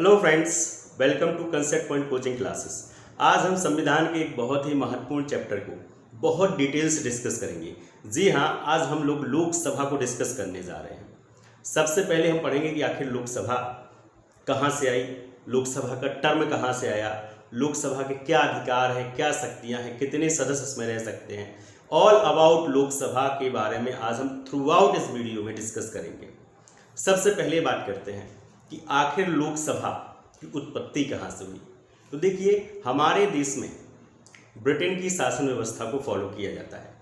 Hello friends, welcome to concept point coaching classes. आज हम संविधान के एक बहुत ही महत्वपूर्ण चैप्टर को बहुत डिटेल से डिस्कस करेंगे। जी हाँ, आज हम लोग लोकसभा को डिस्कस करने जा रहे हैं। सबसे पहले हम पढ़ेंगे कि आखिर लोकसभा कहाँ से आई, लोकसभा का टर्म कहाँ से आया, लोकसभा के क्या अधिकार हैं, क्या शक्तियाँ हैं, कितने सदस्य इसमें रह सकते हैं। ऑल अबाउट लोकसभा के बारे में आज हम थ्रू आउट इस वीडियो में डिस्कस करेंगे। सबसे पहले बात करते हैं कि आखिर लोकसभा की उत्पत्ति कहाँ से हुई। तो देखिए, हमारे देश में ब्रिटेन की शासन व्यवस्था को फॉलो किया जाता है,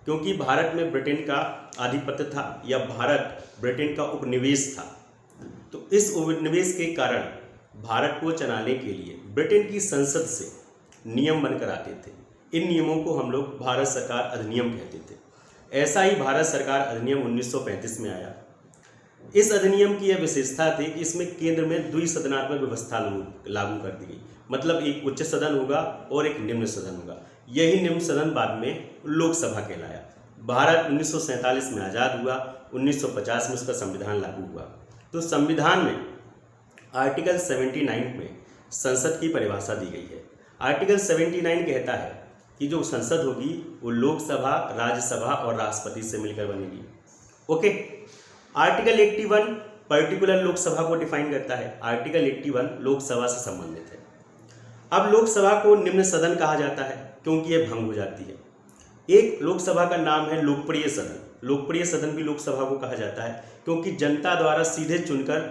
क्योंकि भारत में ब्रिटेन का आधिपत्य था या भारत ब्रिटेन का उपनिवेश था। तो इस उपनिवेश के कारण भारत को चलाने के लिए ब्रिटेन की संसद से नियम बनकर आते थे। इन नियमों को हम लोग भारत सरकार अधिनियम कहते थे। ऐसा ही भारत सरकार अधिनियम 1935 में आया। इस अधिनियम की यह विशेषता थी कि इसमें केंद्र में द्विसदनात्मक व्यवस्था लागू कर दी गई, मतलब एक उच्च सदन होगा और एक निम्न सदन होगा। यही निम्न सदन बाद में लोकसभा कहलाया। भारत 1947 में आज़ाद हुआ, 1950 में उसका संविधान लागू हुआ। तो संविधान में आर्टिकल 79 में संसद की परिभाषा दी गई है। आर्टिकल 79 कहता है कि जो संसद होगी वो लोकसभा, राज्यसभा और राष्ट्रपति से मिलकर बनेगी। ओके। आर्टिकल 81 पर्टिकुलर लोकसभा को डिफाइन करता है। आर्टिकल 81 लोकसभा से संबंधित है। अब लोकसभा को निम्न सदन कहा जाता है क्योंकि यह भंग हो जाती है। एक लोकसभा का नाम है लोकप्रिय सदन। लोकप्रिय सदन भी लोकसभा को कहा जाता है क्योंकि जनता द्वारा सीधे चुनकर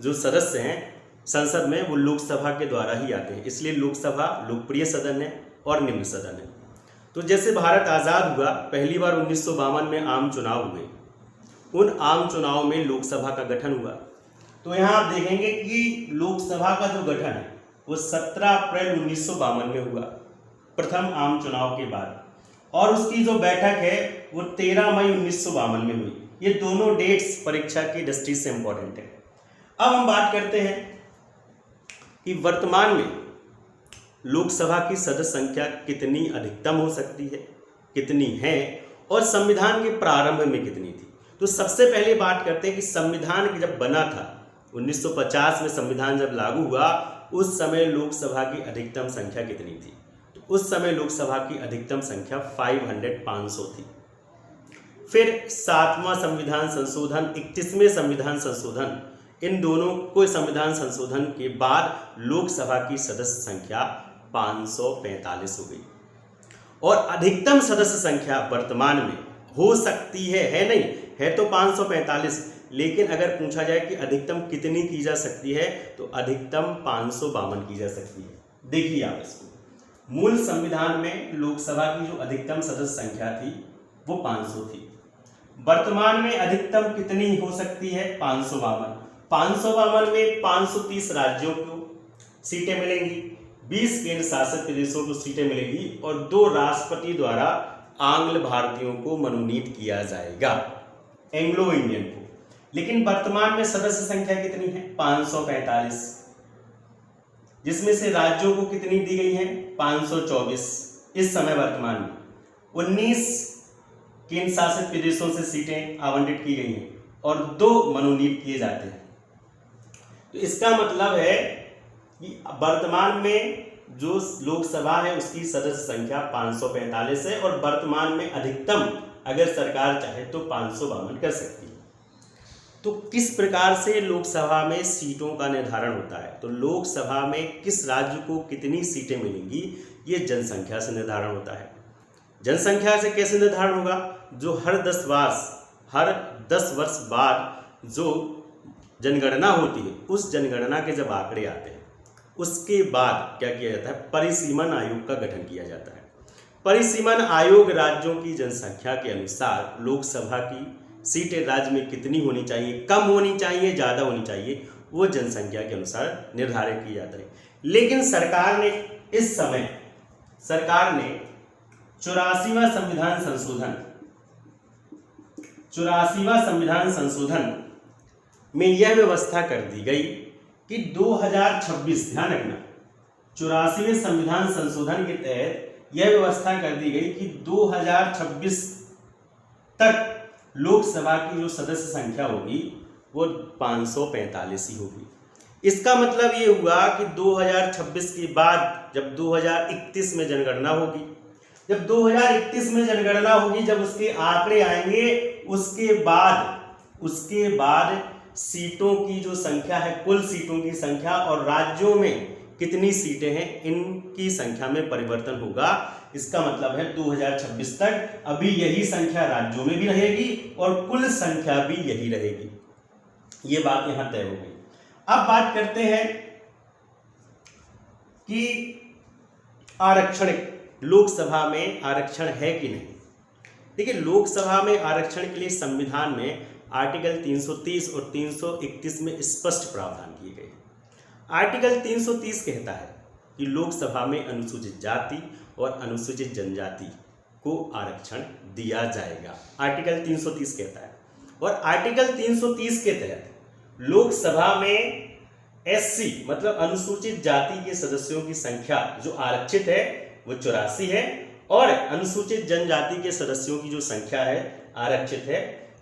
जो सदस्य हैं संसद में वो लोकसभा के द्वारा ही आते हैं, इसलिए लोकसभा लोकप्रिय सदन है और निम्न सदन है। तो जैसे भारत आज़ाद हुआ, पहली बार 1952 में आम चुनाव हुए। उन आम चुनाव में लोकसभा का गठन हुआ। तो यहाँ आप देखेंगे कि लोकसभा का जो गठन है वो 17 अप्रैल 1952 में हुआ, प्रथम आम चुनाव के बाद, और उसकी जो बैठक है वो 13 मई 1952 में हुई। ये दोनों डेट्स परीक्षा की दृष्टि से इंपॉर्टेंट है। अब हम बात करते हैं कि वर्तमान में लोकसभा की सदस्य संख्या कितनी अधिकतम हो सकती है, कितनी है, और संविधान के प्रारंभ में कितनी थी। तो सबसे पहले बात करते हैं कि संविधान जब बना था 1950 में, संविधान जब लागू हुआ उस समय लोकसभा की अधिकतम संख्या कितनी थी। तो उस समय लोकसभा की अधिकतम संख्या 500 थी। फिर 7वां संविधान संशोधन, 31वें संविधान संशोधन, इन दोनों को संविधान संशोधन के बाद लोकसभा की सदस्य संख्या 545 हो गई। और अधिकतम सदस्य संख्या वर्तमान में हो सकती है नहीं, है तो 545, लेकिन अगर पूछा जाए कि अधिकतम कितनी की जा सकती है तो अधिकतम 552 की जा सकती है। देखिए आप इसको, मूल संविधान में लोकसभा की जो अधिकतम सदस्य संख्या थी वो 500 थी। वर्तमान में अधिकतम कितनी हो सकती है? 552। 552 में 530 राज्यों को सीटें मिलेंगी, 20 केंद्र शासित प्रदेशों को सीटें मिलेंगी और 2 राष्ट्रपति द्वारा आंग्ल भारतीयों को मनोनीत किया जाएगा, एंग्लो इंडियन को। लेकिन वर्तमान में सदस्य संख्या कितनी है? 545, जिसमें से राज्यों को कितनी दी गई है? 524 इस समय वर्तमान में। 19 केंद्र शासित प्रदेशों से सीटें आवंटित की गई हैं और 2 मनोनीत किए जाते हैं। तो इसका मतलब है कि वर्तमान में जो लोकसभा है उसकी सदस्य संख्या 545 है और वर्तमान में अधिकतम अगर सरकार चाहे तो 552 कर सकती है। तो किस प्रकार से लोकसभा में सीटों का निर्धारण होता है? तो लोकसभा में किस राज्य को कितनी सीटें मिलेंगी ये जनसंख्या से निर्धारण होता है। जनसंख्या से कैसे निर्धारण होगा? जो हर 10 वर्ष बाद जो जनगणना होती है, उस जनगणना के जब आंकड़े आते हैं उसके बाद क्या किया जाता है? परिसीमन आयोग का गठन किया जाता है। परिसीमन आयोग राज्यों की जनसंख्या के अनुसार लोकसभा की सीटें राज्य में कितनी होनी चाहिए, कम होनी चाहिए, ज़्यादा होनी चाहिए, वो जनसंख्या के अनुसार निर्धारित किया जाता है। लेकिन सरकार ने इस समय 84वां संविधान संशोधन में यह व्यवस्था कर दी गई कि 2026, ध्यान रखना, 84वें संविधान संशोधन के तहत यह व्यवस्था कर दी गई कि 2026 तक लोकसभा की जो सदस्य संख्या होगी वो 545 ही होगी। इसका मतलब ये हुआ कि 2026 के बाद जब 2031 में जनगणना होगी, जब 2031 में जनगणना होगी, जब उसके आंकड़े आएंगे, उसके बाद सीटों की जो संख्या है, कुल सीटों की संख्या और राज्यों में कितनी सीटें हैं, इनकी संख्या में परिवर्तन होगा। इसका मतलब है 2026 तक अभी यही संख्या राज्यों में भी रहेगी और कुल संख्या भी यही रहेगी। ये बात यहां तय हो गई। अब बात करते हैं कि आरक्षण, लोकसभा में आरक्षण है कि नहीं। देखिए, लोकसभा में आरक्षण के लिए संविधान में आर्टिकल 330 और 331 में स्पष्ट प्रावधान किए गए। आर्टिकल 330 कहता है कि लोकसभा में अनुसूचित जाति और अनुसूचित जनजाति को आरक्षण दिया जाएगा, आर्टिकल 330 कहता है। और आर्टिकल 330 के तहत लोकसभा में एससी मतलब अनुसूचित जाति के सदस्यों की संख्या जो आरक्षित है वो 84 है, और अनुसूचित जनजाति के सदस्यों की जो संख्या है आरक्षित है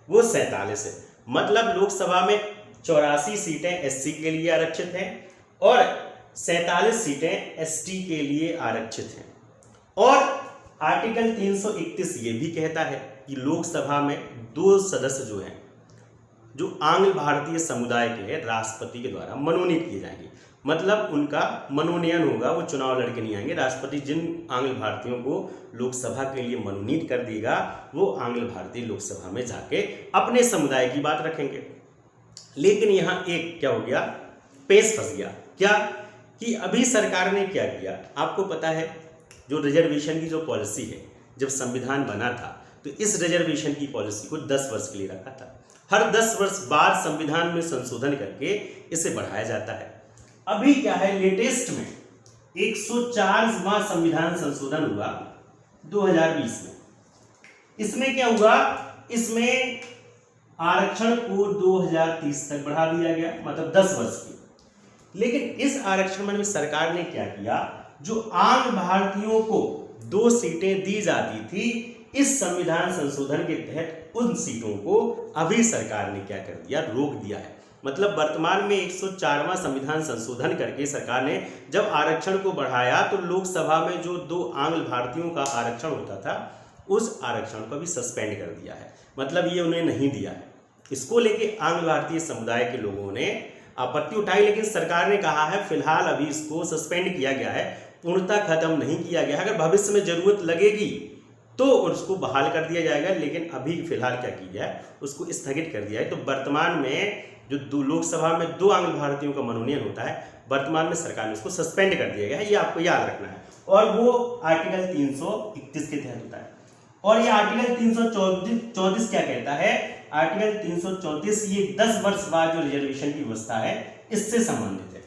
वो 47 है। मतलब लोकसभा में 84 सीटें एससी के लिए आरक्षित हैं और 47 सीटें एसटी के लिए आरक्षित हैं। और आर्टिकल 331 ये भी कहता है कि लोकसभा में 2 सदस्य जो हैं, जो आंग्ल भारतीय समुदाय के हैं, राष्ट्रपति के द्वारा मनोनीत किए जाएंगे। मतलब उनका मनोनयन होगा, वो चुनाव लड़के नहीं आएंगे। राष्ट्रपति जिन आंग्ल भारतीयों को लोकसभा के लिए मनोनीत कर देगा वो आंग्ल भारतीय लोकसभा में जाके अपने समुदाय की बात रखेंगे। लेकिन यहाँ एक क्या हो गया, पेच फंस गया। क्या कि अभी सरकार ने क्या किया, आपको पता है जो रिजर्वेशन की जो पॉलिसी है, जब संविधान बना था तो इस रिजर्वेशन की पॉलिसी को 10 वर्ष के लिए रखा था। हर 10 वर्ष बाद संविधान में संशोधन करके इसे बढ़ाया जाता है। अभी क्या है, लेटेस्ट में 104वां संविधान संशोधन हुआ 2020 में। इसमें क्या हुआ, इसमें आरक्षण को 2030 तक बढ़ा दिया गया, मतलब 10 वर्ष की। लेकिन इस आरक्षण में सरकार ने क्या किया, जो आंग्ल भारतीयों को 2 सीटें दी जाती थी इस संविधान संशोधन के तहत, उन सीटों को अभी सरकार ने क्या कर दिया, रोक दिया है। मतलब वर्तमान में 104वां संविधान संशोधन करके सरकार ने जब आरक्षण को बढ़ाया तो लोकसभा में जो 2 आंग्ल भारतीयों का आरक्षण होता था उस आरक्षण को भी सस्पेंड कर दिया है। मतलब ये उन्हें नहीं दिया है। इसको लेके आंग्ल भारतीय समुदाय के लोगों ने आपत्ति उठाई, लेकिन सरकार ने कहा है फिलहाल अभी इसको सस्पेंड किया गया है, पूर्णतः खत्म नहीं किया गया है। अगर भविष्य में जरूरत लगेगी तो उसको बहाल कर दिया जाएगा, लेकिन अभी फिलहाल क्या किया है, उसको स्थगित कर दिया है। तो वर्तमान में जो लोकसभा में 2 आंग्ल भारतीयों का मनोनयन होता है, वर्तमान में सरकार ने उसको सस्पेंड कर दिया गया है, ये आपको याद रखना है। और वो आर्टिकल 331 के तहत होता है। और ये आर्टिकल 334 क्या कहता है, आर्टिकल 334 ये 10 वर्ष बाद जो रिजर्वेशन की व्यवस्था है इससे संबंधित है।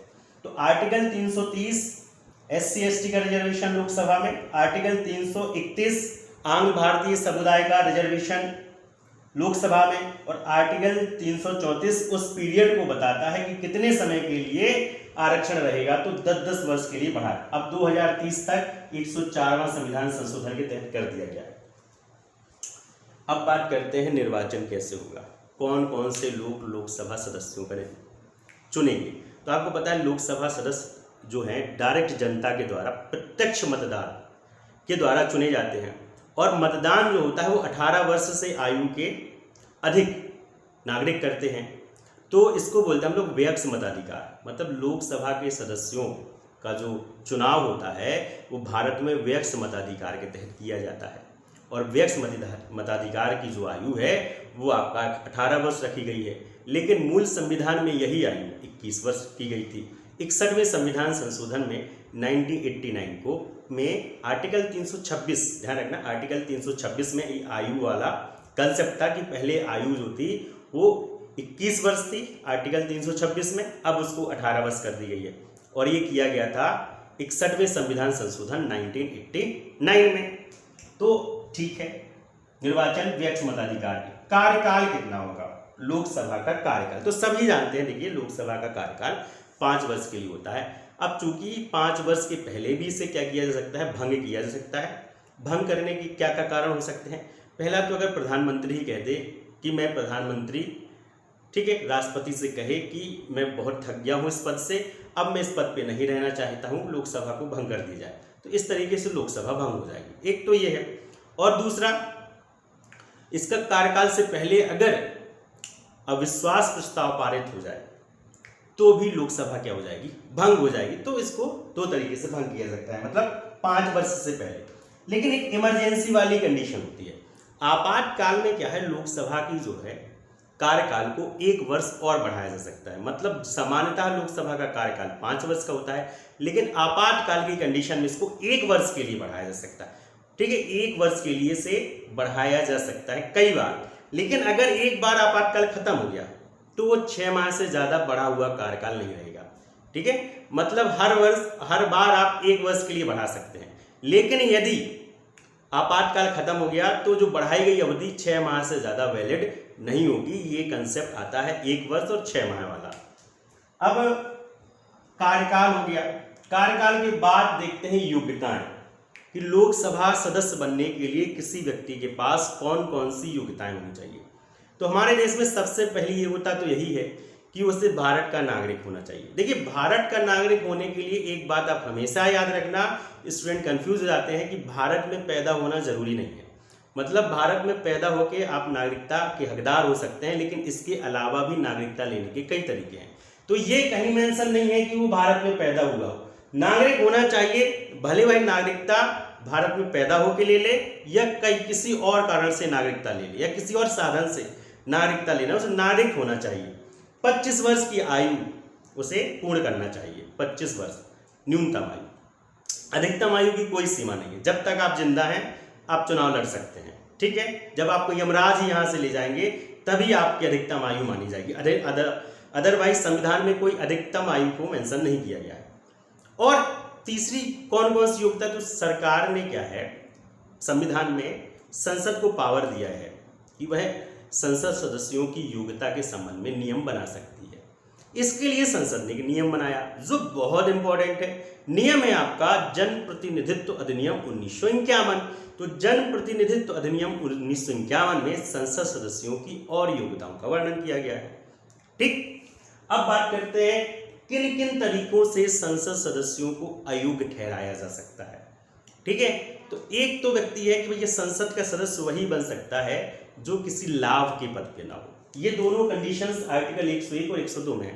तो आर्टिकल 330 SC ST का रिजर्वेशन लोकसभा में, आर्टिकल 331 आंग्ल भारतीय समुदाय का रिजर्वेशन लोकसभा में, और आर्टिकल 334 उस पीरियड को बताता है कि कितने समय के लिए आरक्षण रहेगा, तो 10-10 वर्ष के लिए बढ़ा। अब 2030 तक 104वां संविधान संशोधन के तहत कर दिया गया है। अब बात करते हैं निर्वाचन कैसे होगा, कौन कौन से लोग लोकसभा सदस्यों का चुनेंगे। तो आपको पता है लोकसभा सदस्य जो हैं डायरेक्ट जनता के द्वारा, प्रत्यक्ष मतदान के द्वारा चुने जाते हैं। और मतदान जो होता है वो 18 वर्ष से आयु के अधिक नागरिक करते हैं। तो इसको बोलते हैं हम लोग व्यक्ष मताधिकार। मतलब लोकसभा के सदस्यों का जो चुनाव होता है वो भारत में व्यक्ष मताधिकार के तहत किया जाता है। और व्यक्ष मताधिकार की जो आयु है वो आपका 18 वर्ष रखी गई है, लेकिन मूल संविधान में यही आयु 21 वर्ष की गई थी। 61वें संविधान संशोधन में 1989 को में आर्टिकल 326, ध्यान रखना, आर्टिकल 326 में ये आयु वाला कंसेप्ट था कि पहले आयु जो थी वो 21 वर्ष थी आर्टिकल 326 में, अब उसको 18 वर्ष कर दी गई है। और ये किया गया था 61वें संविधान संशोधन 1989 में। तो ठीक है, निर्वाचन व्यक्ष मताधिकार, कार्यकाल कितना होगा लोकसभा का कार्यकाल, तो सभी जानते हैं। देखिए लोकसभा का कार्यकाल 5 वर्ष के लिए होता है। अब चूंकि 5 वर्ष के पहले भी इसे क्या किया जा सकता है, भंग किया जा सकता है। भंग करने की क्या क्या कारण हो सकते हैं। पहला तो अगर प्रधानमंत्री ही कह दे कि मैं प्रधानमंत्री ठीक है, राष्ट्रपति से कहे कि मैं बहुत थक गया हूँ इस पद से, अब मैं इस पद पे नहीं रहना चाहता हूँ, लोकसभा को भंग कर दी जाए। तो इस तरीके से लोकसभा भंग हो जाएगी। एक तो ये है, और दूसरा इसका कार्यकाल से पहले अगर अविश्वास प्रस्ताव पारित हो जाए तो भी लोकसभा क्या हो जाएगी, भंग हो जाएगी। तो इसको दो तरीके से भंग किया सकता है, मतलब 5 वर्ष से पहले। लेकिन एक इमरजेंसी वाली कंडीशन होती है। आपातकाल में क्या है, लोकसभा की जो है कार्यकाल को 1 वर्ष और बढ़ाया जा सकता है। मतलब सामान्यतः लोकसभा का कार्यकाल 5 वर्ष का होता है, लेकिन आपातकाल की कंडीशन में इसको 1 वर्ष के लिए बढ़ाया जा सकता है। ठीक है, 1 वर्ष के लिए से बढ़ाया जा सकता है कई बार। लेकिन अगर एक बार आपातकाल खत्म हो गया तो वो 6 माह से ज्यादा बढ़ा हुआ कार्यकाल नहीं रहेगा। ठीक है, मतलब हर बार आप 1 वर्ष के लिए बढ़ा सकते हैं। लेकिन यदि आपातकाल खत्म हो गया तो जो बढ़ाई गई अवधि 6 माह से ज्यादा वैलिड नहीं होगी। ये कंसेप्ट आता है 1 वर्ष और 6 माह वाला। अब कार्यकाल हो गया, कार्यकाल के बाद देखते हैं योग्यताएं कि लोकसभा सदस्य बनने के लिए किसी व्यक्ति के पास कौन कौन सी योग्यताएं होनी चाहिए। तो हमारे देश में सबसे पहली योग्यता तो यही है कि उसे भारत का नागरिक होना चाहिए। देखिए, भारत का नागरिक होने के लिए एक बात आप हमेशा याद रखना, स्टूडेंट कंफ्यूज हो जाते हैं कि भारत में पैदा होना जरूरी नहीं है। मतलब भारत में पैदा होकर आप नागरिकता के हकदार हो सकते हैं, लेकिन इसके अलावा भी नागरिकता लेने के कई तरीके हैं। तो ये कहीं मेंशन नहीं है कि वो भारत में पैदा हुआ हो, नागरिक होना चाहिए। भले वही नागरिकता भारत में पैदा होकर ले ले या किसी और कारण से नागरिकता ले ले या किसी और साधन से नागरिकता लेना, उसे नागरिक होना चाहिए। 25 वर्ष की आयु उसे पूर्ण करना चाहिए। 25 वर्ष न्यूनतम आयु, अधिकतम आयु की कोई सीमा नहीं है। जब तक आप जिंदा हैं आप चुनाव लड़ सकते हैं। ठीक है, जब आपको यमराज ही यहाँ से ले जाएंगे तभी आपकी अधिकतम आयु मानी जाएगी। अदरवाइज संविधान में कोई अधिकतम आयु को मेंशन नहीं किया गया है। और तीसरी कौन कौन सी योग्यता, तो सरकार ने क्या है, संविधान में संसद को पावर दिया है कि वह संसद सदस्यों की योग्यता के संबंध में नियम बना सकती है। इसके लिए संसद ने एक नियम बनाया जो बहुत इंपॉर्टेंट है। नियम है आपका जन प्रतिनिधित्व अधिनियम 1951। तो जन प्रतिनिधित्व अधिनियम 1951 में संसद सदस्यों की और योग्यताओं का वर्णन किया गया है। ठीक, अब बात करते हैं किन किन तरीकों से संसद सदस्यों को अयोग्य ठहराया जा सकता है। ठीक है, तो एक तो व्यक्ति है कि भैया संसद का सदस्य वही बन सकता है जो किसी लाभ के पद पे ना हो। ये दोनों कंडीशंस आर्टिकल 101 और 102 में है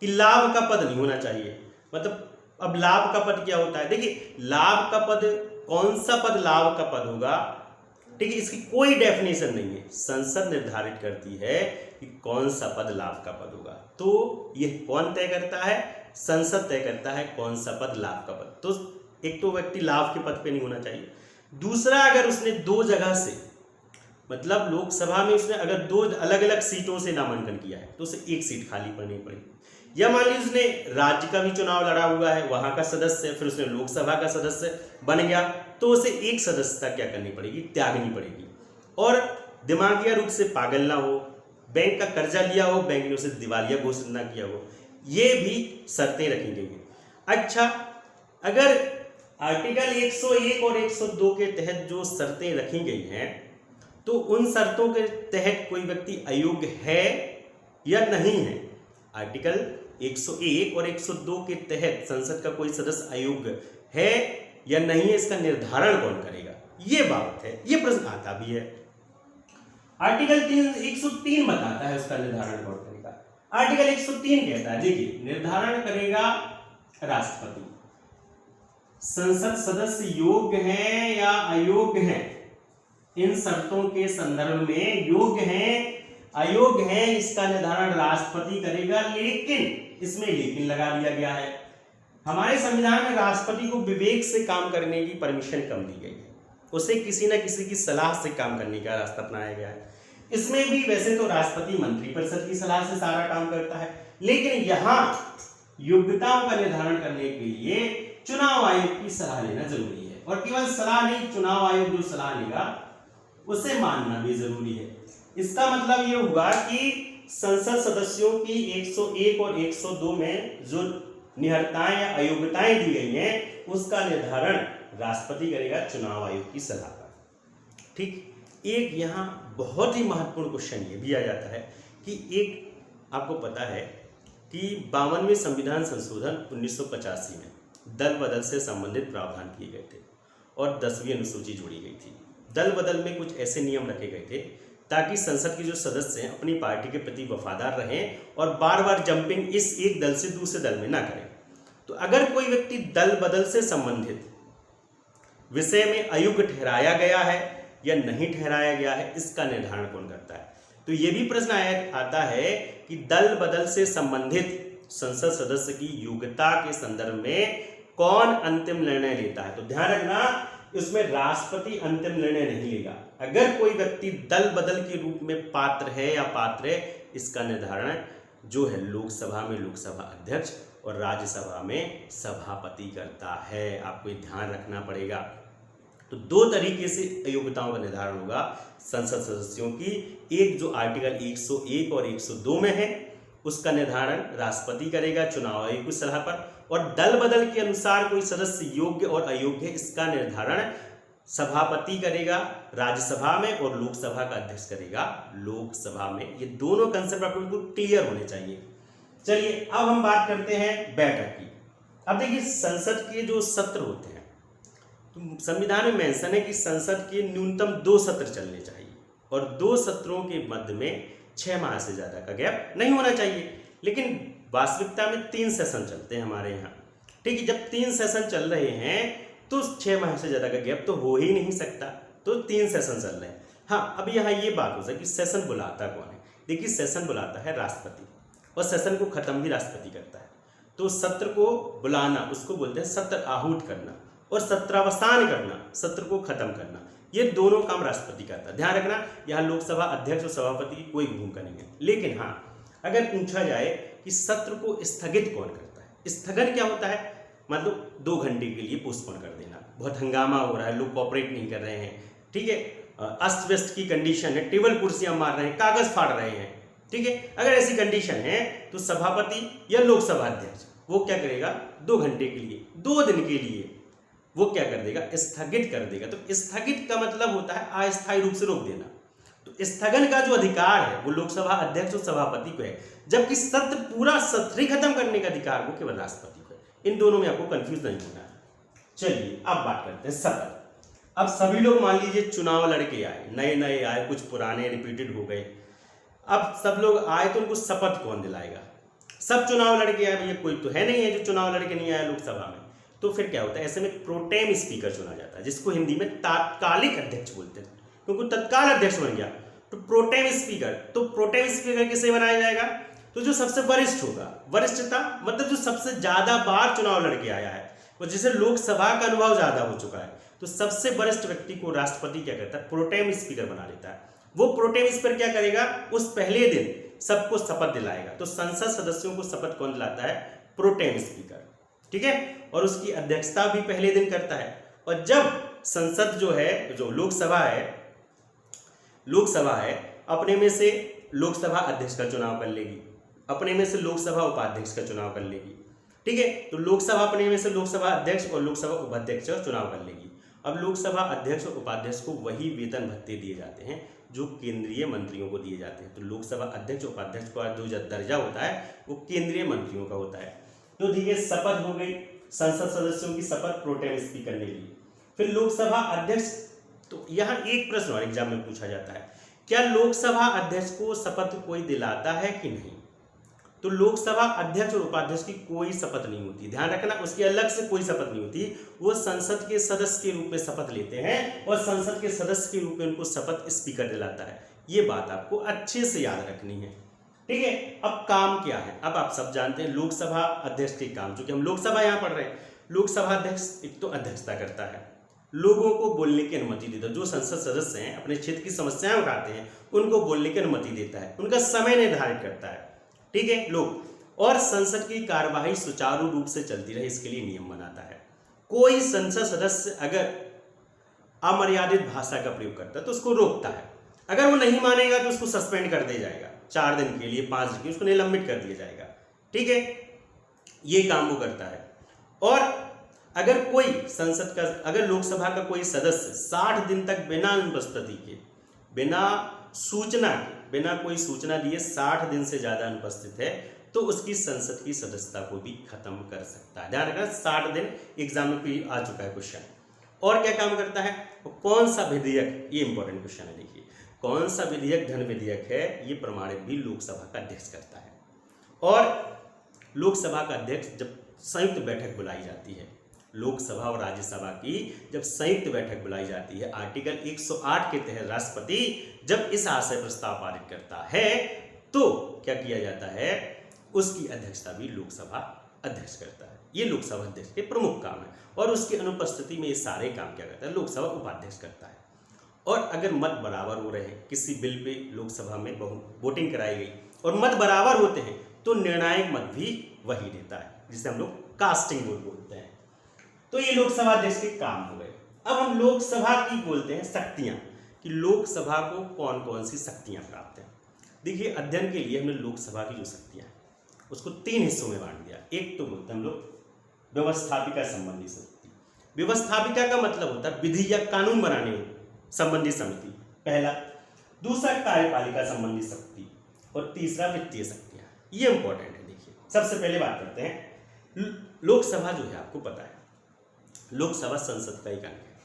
कि लाभ का पद नहीं होना चाहिए। मतलब अब लाभ का पद क्या होता है, देखिए लाभ का पद, कौन सा पद लाभ का पद होगा, ठीक है, इसकी कोई डेफिनेशन नहीं है। संसद निर्धारित करती है कि कौन सा पद लाभ का पद होगा। तो ये कौन तय करता है, संसद तय करता है कौन सा पद लाभ का पद। तो एक तो व्यक्ति लाभ के पद पे नहीं होना चाहिए। दूसरा, अगर उसने 2 जगह से, मतलब लोकसभा में उसने अगर 2 अलग अलग सीटों से नामांकन किया है तो उसे 1 सीट खाली पड़नी पड़ेगी। या मान लीजिए उसने राज्य का भी चुनाव लड़ा हुआ है, वहां का सदस्य, फिर उसने लोकसभा का सदस्य बन गया तो उसे 1 सदस्यता क्या करनी पड़ेगी, त्यागनी पड़ेगी। और दिमागी रूप से पागल ना हो, बैंक का कर्जा लिया हो, बैंक ने उसे दिवालिया घोषित ना किया हो, ये भी शर्तें रखी गई हैं। अच्छा, अगर आर्टिकल 101 और 102 के तहत जो शर्तें रखी गई हैं तो उन शर्तों के तहत कोई व्यक्ति अयोग्य है या नहीं है। आर्टिकल 101 और 102 के तहत संसद का कोई सदस्य अयोग्य है या नहीं है, इसका निर्धारण कौन करेगा, ये बात है। ये प्रश्न आता भी है। आर्टिकल 103 बताता है उसका निर्धारण कौन करेगा। आर्टिकल 103 कहता है, देखिए, निर्धारण करेगा राष्ट्रपति। संसद सदस्य योग्य हैं या अयोग्य हैं, इन शर्तों के संदर्भ में योग्य हैं अयोग्य हैं, इसका निर्धारण राष्ट्रपति करेगा। लेकिन इसमें लेकिन लगा दिया गया है। हमारे संविधान में राष्ट्रपति को विवेक से काम करने की परमिशन कम दी गई है। उसे किसी न किसी की सलाह से काम करने का रास्ता अपनाया गया है। इसमें भी वैसे तो राष्ट्रपति मंत्रिपरिषद की सलाह से सारा काम करता है, लेकिन यहाँ योग्यताओं का निर्धारण करने के लिए चुनाव आयोग की सलाह लेना जरूरी है। और केवल सलाह नहीं, चुनाव आयोग जो सलाह लेगा उसे मानना भी जरूरी है। इसका मतलब ये हुआ कि संसद सदस्यों की 101 और 102 में जो निहरताएं या अयोग्यताएं दी गई हैं उसका निर्धारण राष्ट्रपति करेगा चुनाव आयोग की सलाह पर। ठीक, एक यहाँ बहुत ही महत्वपूर्ण क्वेश्चन ये भी आ जाता है कि एक आपको पता है कि 52वें संविधान संशोधन 1985 में दल बदल से संबंधित प्रावधान किए गए थे और 10वीं अनुसूची जोड़ी गई थी। दल बदल में कुछ ऐसे नियम रखे गए थे ताकि संसद के जो सदस्य हैं अपनी पार्टी के प्रति वफादार रहें और बार बार जंपिंग इस एक दल से दूसरे दल में ना करें। तो अगर कोई व्यक्ति दल बदल से संबंधित विषय में अयोग्य ठहराया गया है या नहीं ठहराया गया है, इसका निर्धारण कौन करता है? तो ये भी प्रश्न आता है कि दल बदल से संबंधित संसद सदस्य की योग्यता के संदर्भ में कौन अंतिम निर्णय लेता है? तो ध्यान रखना, इसमें राष्ट्रपति अंतिम निर्णय नहीं लेगा। अगर कोई व्यक्ति दल बदल के रूप में पात्र है या पात्र है, इसका निर्धारण जो है लोकसभा में लोकसभा अध्यक्ष और राज्यसभा में सभापति करता है। आपको ध्यान रखना पड़ेगा। तो दो तरीके से योग्यताओं का निर्धारण होगा संसद सदस्यों की। एक जो आर्टिकल 101 और 102 में है, उसका निर्धारण राष्ट्रपति करेगा चुनाव आयोग की सलाह पर, और दल बदल के अनुसार कोई सदस्य योग्य और अयोग्य है, इसका निर्धारण सभापति करेगा राज्यसभा में और लोकसभा का अध्यक्ष करेगा लोकसभा में। ये दोनों कंसेप्ट आपको बिल्कुल क्लियर होने चाहिए। चलिए अब हम बात करते हैं बैठक की। अब देखिए, संसद के जो सत्र होते हैं, तो संविधान में मेंशन है कि संसद के न्यूनतम 2 सत्र चलने चाहिए और 2 सत्रों के मध्य में 6 माह से ज्यादा का गैप नहीं होना चाहिए। लेकिन वास्तविकता में 3 सेशन चलते हैं हमारे यहाँ। ठीक है, जब 3 सेशन चल रहे हैं तो 6 माह से ज्यादा का गैप तो हो ही नहीं सकता, तो 3 सेशन चल रहे हैं। हाँ, अब यहाँ ये बात हो सकती कि सेशन बुलाता कौन है। देखिए, सेशन बुलाता है राष्ट्रपति और सेशन को खत्म भी राष्ट्रपति करता है। तो सत्र को बुलाना उसको बोलते हैं सत्र आहूत करना, और सत्रावसान करना सत्र को खत्म करना, ये दोनों काम राष्ट्रपति करता है। ध्यान रखना, यहाँ लोकसभा अध्यक्ष और सभापति की कोई भूमिका नहीं है। लेकिन हाँ, अगर पूछा जाए कि सत्र को स्थगित कौन करता है, स्थगन क्या होता है? मतलब 2 घंटे के लिए पोस्टपोन कर देना, बहुत हंगामा हो रहा है, लोग कोऑपरेट नहीं कर रहे हैं, ठीक है, अस्त व्यस्त की कंडीशन है, टेबल कुर्सियां मार रहे हैं, कागज फाड़ रहे हैं, ठीक है, अगर ऐसी कंडीशन है तो सभापति या लोकसभा अध्यक्ष वो क्या करेगा? 2 घंटे के लिए, 2 दिन के लिए वो क्या कर देगा? स्थगित कर देगा। तो स्थगित का मतलब होता है अस्थायी रूप से रोक देना। तो स्थगन का जो अधिकार है वो लोकसभा अध्यक्ष और सभापति को है, जबकि सत्र पूरा सत्र ही खत्म करने का अधिकार वो केवल राष्ट्रपति को है। इन दोनों में आपको कंफ्यूज नहीं होना है। चलिए अब बात करते हैं शपथ। अब सभी लोग मान लीजिए चुनाव लड़के आए, नए नए आए, कुछ पुराने रिपीटेड हो गए। अब सब लोग आए तो उनको शपथ कौन दिलाएगा? सब चुनाव लड़के आए, भैया कोई तो है नहीं है जो चुनाव लड़के नहीं आया लोकसभा में। तो फिर क्या होता है? ऐसे में प्रोटेम स्पीकर चुना जाता है, जिसको हिंदी में तात्कालिक अध्यक्ष बोलते हैं, क्योंकि तत्काल अध्यक्ष बन गया तो प्रोटेम स्पीकर। तो प्रोटेम स्पीकर किसे बनाया जाएगा? तो जो सबसे वरिष्ठ होगा, वरिष्ठता मतलब जो सबसे ज्यादा बार चुनाव लड़के आया है, वो जिसे लोकसभा का अनुभव ज्यादा हो चुका है, तो सबसे वरिष्ठ व्यक्ति को राष्ट्रपति क्या करता है? प्रोटेम स्पीकर बना लेता है। वो प्रोटेम स्पीकर क्या करेगा? उस पहले दिन सबको शपथ दिलाएगा। तो संसद सदस्यों को शपथ कौन दिलाता है? प्रोटेम स्पीकर, ठीक है, और उसकी अध्यक्षता भी पहले दिन करता है। और जब संसद जो है, जो लोकसभा है अपने में से लोकसभा अध्यक्ष का चुनाव कर लेगी, अपने में से लोकसभा उपाध्यक्ष का चुनाव कर लेगी, ठीक है। तो लोकसभा अपने में से लोकसभा अध्यक्ष और लोकसभा उपाध्यक्ष का चुनाव कर लेगी। अब लोकसभा अध्यक्ष और उपाध्यक्ष को वही वेतन भत्ते दिए जाते हैं जो केंद्रीय मंत्रियों को दिए जाते हैं। तो लोकसभा अध्यक्ष उपाध्यक्ष का जो दर्जा होता है वो केंद्रीय मंत्रियों का होता है। तो देखिए, शपथ हो गई, संसद सदस्यों की शपथ प्रोटेम स्पीकर ने ली। फिर लोकसभा अध्यक्ष, तो यहाँ एक प्रश्न और एग्जाम में पूछा जाता है, क्या लोकसभा अध्यक्ष को शपथ कोई दिलाता है कि नहीं? तो लोकसभा अध्यक्ष और उपाध्यक्ष की कोई शपथ नहीं होती। ध्यान रखना, उसकी अलग से कोई शपथ नहीं होती। वो संसद के सदस्य के रूप में शपथ लेते हैं और संसद के सदस्य के रूप में उनको शपथ स्पीकर दिलाता है। ये बात आपको अच्छे से याद रखनी है, ठीक है। अब काम क्या है? अब आप सब जानते हैं लोकसभा अध्यक्ष के काम, जो कि हम लोकसभा यहाँ पढ़ रहे हैं। लोकसभा अध्यक्ष एक तो अध्यक्षता करता है, लोगों को बोलने की अनुमति देता है। जो संसद सदस्य हैं अपने क्षेत्र की समस्याएं उठाते हैं उनको बोलने की अनुमति देता है, उनका समय निर्धारित करता है, ठीक है लोग, और संसद की कार्यवाही सुचारू रूप से चलती रहे इसके लिए नियम बनाता है। कोई संसद सदस्य अगर अमर्यादित भाषा का प्रयोग करता है तो उसको रोकता है। अगर वो नहीं मानेगा तो उसको सस्पेंड कर दिया जाएगा, 4 दिन के लिए, 5 दिन के लिए उसको निलंबित कर दिया जाएगा, ठीक है। ये काम वो करता है। और अगर कोई संसद का, अगर लोकसभा का कोई सदस्य 60 दिन तक बिना अनुपस्थिति के, बिना सूचना के बिना कोई सूचना दिए 60 दिन से ज़्यादा अनुपस्थित है तो उसकी संसद की सदस्यता को भी खत्म कर सकता है। ध्यान रखना, 60 दिन एग्जाम में भी आ चुका है क्वेश्चन। और क्या काम करता है, कौन सा विधेयक, ये इंपॉर्टेंट क्वेश्चन है, देखिए कौन सा विधेयक धन विधेयक है, ये प्रमाणित भी लोकसभा का अध्यक्ष करता है। और लोकसभा का अध्यक्ष जब संयुक्त बैठक बुलाई जाती है, लोकसभा और राज्यसभा की जब संयुक्त बैठक बुलाई जाती है, आर्टिकल 108 के तहत राष्ट्रपति जब इस आशय प्रस्ताव पारित करता है तो क्या किया जाता है, उसकी अध्यक्षता भी लोकसभा अध्यक्ष करता है। ये लोकसभा अध्यक्ष के प्रमुख काम है और उसकी अनुपस्थिति में ये सारे काम क्या करता है, लोकसभा उपाध्यक्ष करता है। और अगर मत बराबर हो रहे हैं, किसी बिल पे लोकसभा में वोटिंग कराई गई और मत बराबर होते हैं तो निर्णायक मत भी वही देता है, जिसे हम लोग कास्टिंग वोट बोलते हैं। तो ये लोकसभा अध्यक्ष के काम हो गए। अब हम लोकसभा की बोलते हैं शक्तियां, कि लोकसभा को कौन कौन सी शक्तियां प्राप्त हैं। देखिए, अध्ययन के लिए हमने लोकसभा की जो शक्तियां हैं उसको 3 हिस्सों में बांट दिया। एक तो बोलते हैं हम लोग व्यवस्थापिका संबंधी शक्ति। व्यवस्थापिका का मतलब होता है विधि या कानून बनाने संबंधी समिति, पहला। दूसरा कार्यपालिका संबंधी शक्ति और तीसरा वित्तीय शक्तियां। ये इंपॉर्टेंट है। देखिए, सबसे पहले बात करते हैं लोकसभा जो है, आपको पता है लोकसभा संसद का एक अंग है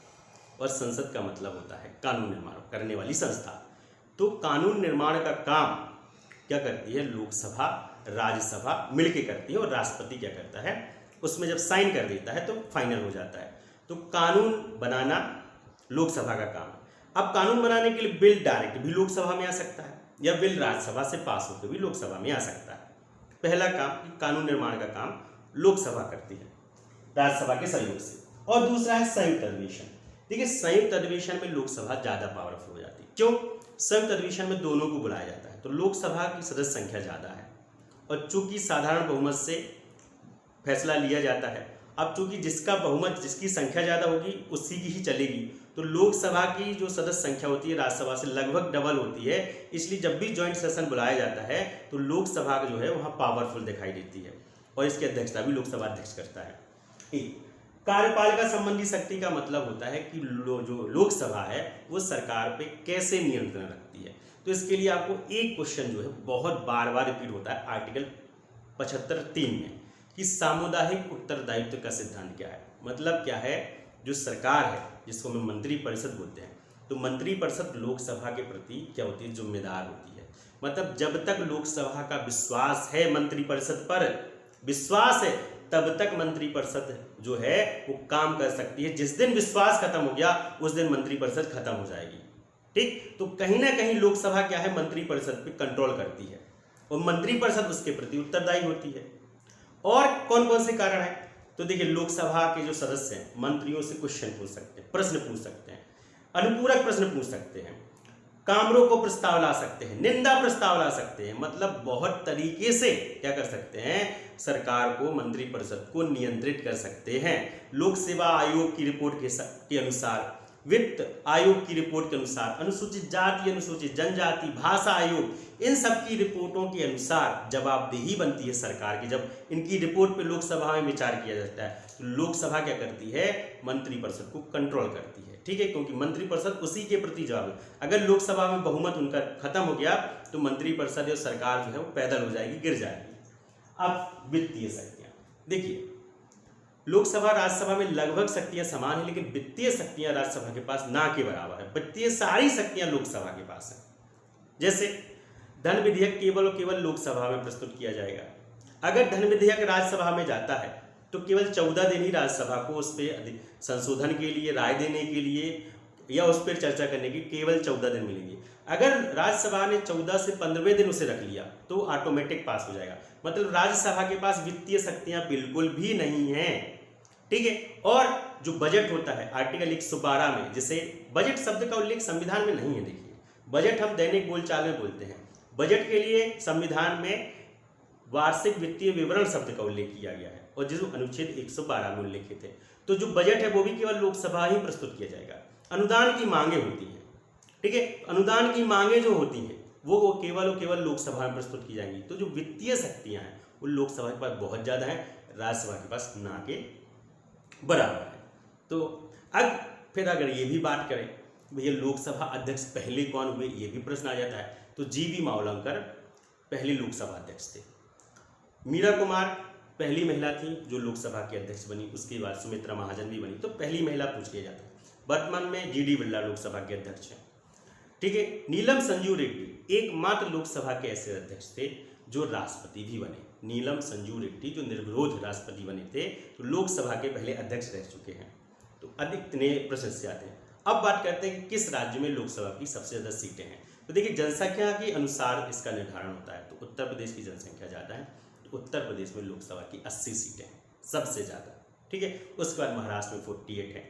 और संसद का मतलब होता है कानून निर्माण करने वाली संस्था। तो कानून निर्माण का काम क्या करती है, लोकसभा राज्यसभा मिलके करती है और राष्ट्रपति क्या करता है, उसमें जब साइन कर देता है तो फाइनल हो जाता है। तो कानून बनाना लोकसभा का काम है। अब कानून बनाने के लिए बिल डायरेक्ट भी लोकसभा में आ सकता है या बिल राज्यसभा से पास होकर भी लोकसभा में आ सकता है। पहला काम, कानून निर्माण का काम लोकसभा करती है राज्यसभा के सहयोग से। और दूसरा है संयुक्त अधिवेशन। देखिए, संयुक्त अधिवेशन में लोकसभा ज़्यादा पावरफुल हो जाती है। क्यों? संयुक्त अधिवेशन में दोनों को बुलाया जाता है तो लोकसभा की सदस्य संख्या ज़्यादा है और चूंकि साधारण बहुमत से फैसला लिया जाता है। अब चूंकि जिसका बहुमत, जिसकी संख्या ज़्यादा होगी उसी की ही चलेगी, तो लोकसभा की जो सदस्य संख्या होती है राज्यसभा से लगभग डबल होती है। इसलिए जब भी ज्वाइंट सेशन बुलाया जाता है तो लोकसभा जो है वहाँ पावरफुल दिखाई देती है और इसकी अध्यक्षता भी लोकसभा अध्यक्ष करता है। कार्यपालिका संबंधी शक्ति का मतलब होता है कि जो लोकसभा है वो सरकार पे कैसे नियंत्रण रखती है। तो इसके लिए आपको एक क्वेश्चन जो है बहुत बार बार रिपीट होता है आर्टिकल 75(3) में, कि सामुदायिक उत्तरदायित्व का सिद्धांत क्या है। मतलब क्या है, जो सरकार है जिसको हम मंत्रिपरिषद बोलते हैं, तो मंत्रिपरिषद लोकसभा के प्रति क्या होती है, जिम्मेदार होती है। मतलब जब तक लोकसभा का विश्वास है, मंत्रिपरिषद पर विश्वास है, तब तक मंत्रिपरिषद जो है वो काम कर सकती है। जिस दिन विश्वास खत्म हो गया उस दिन मंत्रिपरिषद खत्म हो जाएगी। ठीक, तो कहीं ना कहीं लोकसभा क्या है, मंत्रिपरिषद पे कंट्रोल करती है और मंत्रिपरिषद उसके प्रति उत्तरदायी होती है। और कौन कौन से कारण है, तो देखिए लोकसभा के जो सदस्य हैं मंत्रियों से क्वेश्चन पूछ सकते हैं, प्रश्न पूछ सकते हैं, अनुपूरक प्रश्न पूछ सकते हैं, कामरों को प्रस्ताव ला सकते हैं, निंदा प्रस्ताव ला सकते हैं। मतलब बहुत तरीके से क्या कर सकते हैं, सरकार को, मंत्रिपरिषद को नियंत्रित कर सकते हैं। लोक सेवा आयोग की रिपोर्ट के अनुसार, वित्त आयोग की रिपोर्ट के अनुसार, अनुसूचित जाति अनुसूचित जनजाति भाषा आयोग, इन सब की रिपोर्टों के अनुसार जवाबदेही बनती है सरकार की। जब इनकी रिपोर्ट पे लोकसभा में विचार किया जाता है तो लोकसभा क्या करती है, मंत्रिपरिषद को कंट्रोल करती है। ठीक है, क्योंकि मंत्रिपरिषद उसी के प्रति जवाब है। अगर लोकसभा में बहुमत उनका खत्म हो गया तो मंत्रिपरिषद और सरकार जो है वो पैदल हो जाएगी, गिर जाएगी। अब वित्तीय शक्तियां, देखिए लोकसभा राज्यसभा में लगभग शक्तियां समान है, लेकिन वित्तीय शक्तियां राज्यसभा के पास ना के बराबर है। वित्तीय सारी शक्तियां लोकसभा के पास है। जैसे धन विधेयक केवल और केवल लोकसभा में प्रस्तुत किया जाएगा। अगर धन विधेयक राज्यसभा में जाता है तो केवल 14 दिन ही राज्यसभा को उस पर संशोधन के लिए, राय देने के लिए या उस पर चर्चा करने की केवल 14 दिन मिलेंगे। अगर राज्यसभा ने 14 से 15वें दिन उसे रख लिया तो ऑटोमेटिक पास हो जाएगा। मतलब राज्यसभा के पास वित्तीय शक्तियां बिल्कुल भी नहीं हैं। ठीक है, और जो बजट होता है आर्टिकल 112 में, जिसे बजट शब्द का उल्लेख संविधान में नहीं है। देखिए, बजट हम दैनिक बोलचाल में बोलते हैं। बजट के लिए संविधान में वार्षिक वित्तीय विवरण शब्द का उल्लेख किया गया है और जो अनुच्छेद 112 में उल्लेखित है। तो जो बजट है वो भी केवल लोकसभा ही प्रस्तुत किया जाएगा। अनुदान की मांगे होती हैं, ठीक है, अनुदान की मांगे जो होती हैं वो केवल और केवल लोकसभा में प्रस्तुत की जाएंगी। तो जो वित्तीय शक्तियां हैं वो लोकसभा के पास बहुत ज़्यादा है, राज्यसभा के पास ना के बराबर है। तो अब फिर अगर ये भी बात करें भैया लोकसभा अध्यक्ष पहले कौन हुए, ये भी प्रश्न आ जाता है। तो जीवी मावलंकर पहली लोकसभा अध्यक्ष थे। मीरा कुमार पहली महिला थी जो लोकसभा की अध्यक्ष बनी, उसके बाद सुमित्रा महाजन भी बनी, तो पहली महिला पूछ लिया जाता है। वर्तमान में जीडी बिरला लोकसभा के अध्यक्ष हैं। ठीक है, नीलम संजू रेड्डी एकमात्र लोकसभा के ऐसे अध्यक्ष थे जो राष्ट्रपति भी बने। नीलम संजू रेड्डी जो निर्विरोध राष्ट्रपति बने थे, तो लोकसभा के पहले अध्यक्ष रह चुके हैं। तो अधिक इतने प्रश्न से आते हैं। अब बात करते हैं कि किस राज्य में लोकसभा की सबसे ज़्यादा सीटें हैं। तो देखिए, जनसंख्या के अनुसार इसका निर्धारण होता है। तो उत्तर प्रदेश की जनसंख्या ज़्यादा है, तो उत्तर प्रदेश में लोकसभा की 80 सीटें हैं, सबसे ज़्यादा। ठीक है, उसके बाद महाराष्ट्र में 48 है,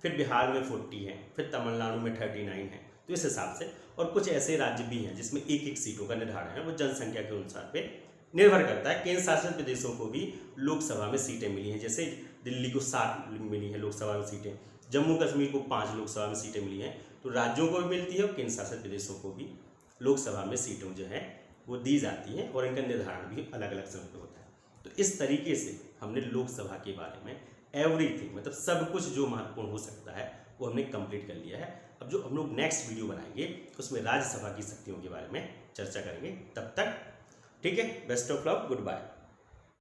फिर बिहार में 40 है, फिर तमिलनाडु में 39 है। तो इस हिसाब से, और कुछ ऐसे राज्य भी हैं जिसमें एक एक सीटों का निर्धारण है, वो जनसंख्या के अनुसार पे निर्भर करता है। केंद्र शासित प्रदेशों को भी लोकसभा में सीटें मिली हैं, जैसे दिल्ली को 7 मिली हैं लोकसभा में सीटें, जम्मू कश्मीर को 5 लोकसभा में सीटें मिली हैं। तो राज्यों को भी मिलती है और केंद्र शासित प्रदेशों को भी लोकसभा में सीटें जो है वो दी जाती हैं, और इनका निर्धारण भी अलग अलग समय पर होता है। तो इस तरीके से हमने लोकसभा के बारे में एवरीथिंग, मतलब सब कुछ जो महत्वपूर्ण हो सकता है वो हमने कंप्लीट कर लिया है। अब जो हम लोग नेक्स्ट वीडियो बनाएंगे उसमें राज्यसभा की शक्तियों के बारे में चर्चा करेंगे। तब तक ठीक है, best of luck, good bye.